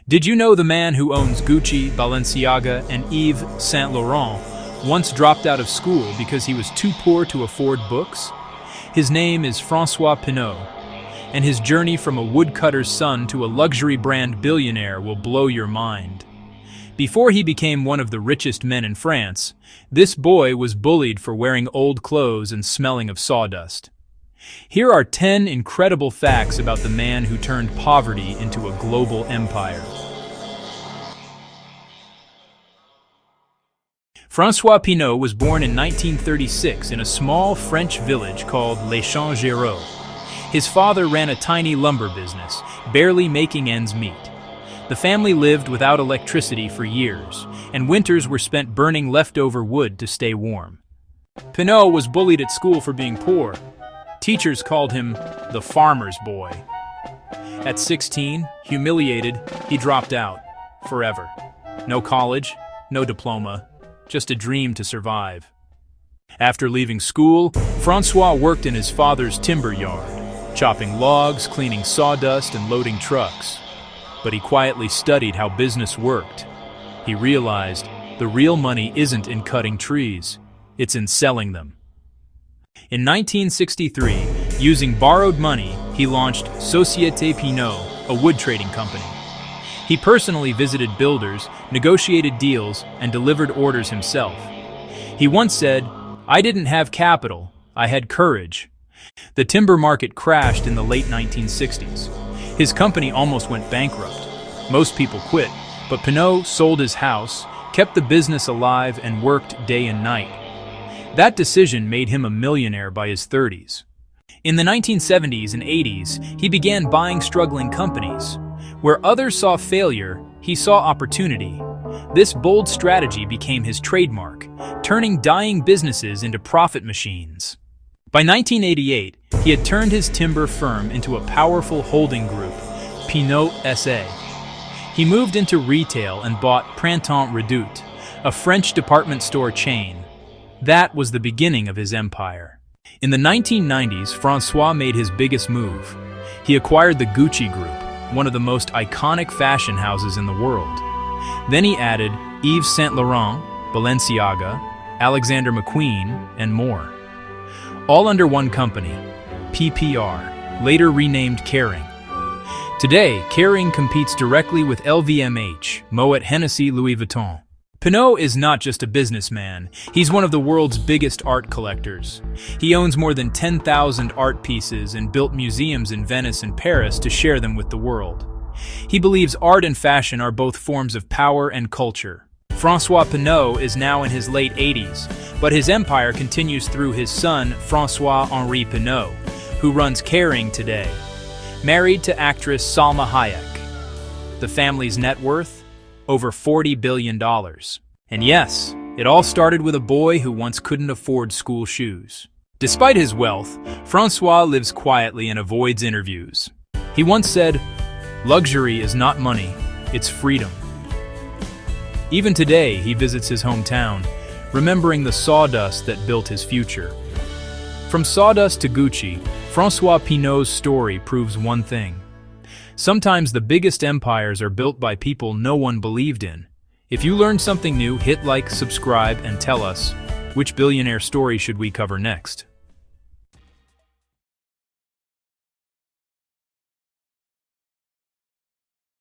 Did you know the man who owns Gucci, Balenciaga, and Yves Saint Laurent once dropped out of school because he was too poor to afford books? His name is François Pinault, and his journey from a woodcutter's son to a luxury brand billionaire will blow your mind. Before he became one of the richest men in France, this boy was bullied for wearing old clothes and smelling of sawdust. Here are 10 incredible facts about the man who turned poverty into a global empire. François Pinault was born in 1936 in a small French village called Les Champs-Géraud. His father ran a tiny lumber business, barely making ends meet. The family lived without electricity for years, and winters were spent burning leftover wood to stay warm. Pinault was bullied at school for being poor. Teachers called him the farmer's boy. At 16, humiliated, he dropped out, forever. No college, no diploma, just a dream to survive. After leaving school, François worked in his father's timber yard, chopping logs, cleaning sawdust, and loading trucks. But he quietly studied how business worked. He realized the real money isn't in cutting trees, it's in selling them. In 1963, using borrowed money, he launched Société Pinault, a wood trading company. He personally visited builders, negotiated deals, and delivered orders himself. He once said, "I didn't have capital, I had courage." The timber market crashed in the late 1960s. His company almost went bankrupt. Most people quit, but Pinault sold his house, kept the business alive, and worked day and night. That decision made him a millionaire by his 30s. In the 1970s and 80s, he began buying struggling companies. Where others saw failure, he saw opportunity. This bold strategy became his trademark, turning dying businesses into profit machines. By 1988, he had turned his timber firm into a powerful holding group, Pinault SA. He moved into retail and bought Printemps Redoute, a French department store chain. That was the beginning of his empire. In the 1990s, François made his biggest move. He acquired the Gucci Group, one of the most iconic fashion houses in the world. Then he added Yves Saint Laurent, Balenciaga, Alexander McQueen, and more. All under one company, PPR, later renamed Kering. Today, Kering competes directly with LVMH, Moet Hennessy, Louis Vuitton. Pinault is not just a businessman, he's one of the world's biggest art collectors. He owns more than 10,000 art pieces and built museums in Venice and Paris to share them with the world. He believes art and fashion are both forms of power and culture. François Pinault is now in his late 80s, but his empire continues through his son, François-Henri Pinault, who runs Kering today. Married to actress Salma Hayek. The family's net worth? Over $40 billion. And yes, it all started with a boy who once couldn't afford school shoes. Despite his wealth, François lives quietly and avoids interviews. He once said, "Luxury is not money, it's freedom." Even today, he visits his hometown, remembering the sawdust that built his future. From sawdust to Gucci, François Pinault's story proves one thing. Sometimes the biggest empires are built by people no one believed in. If you learned something new, hit like, subscribe, and tell us, which billionaire story should we cover next?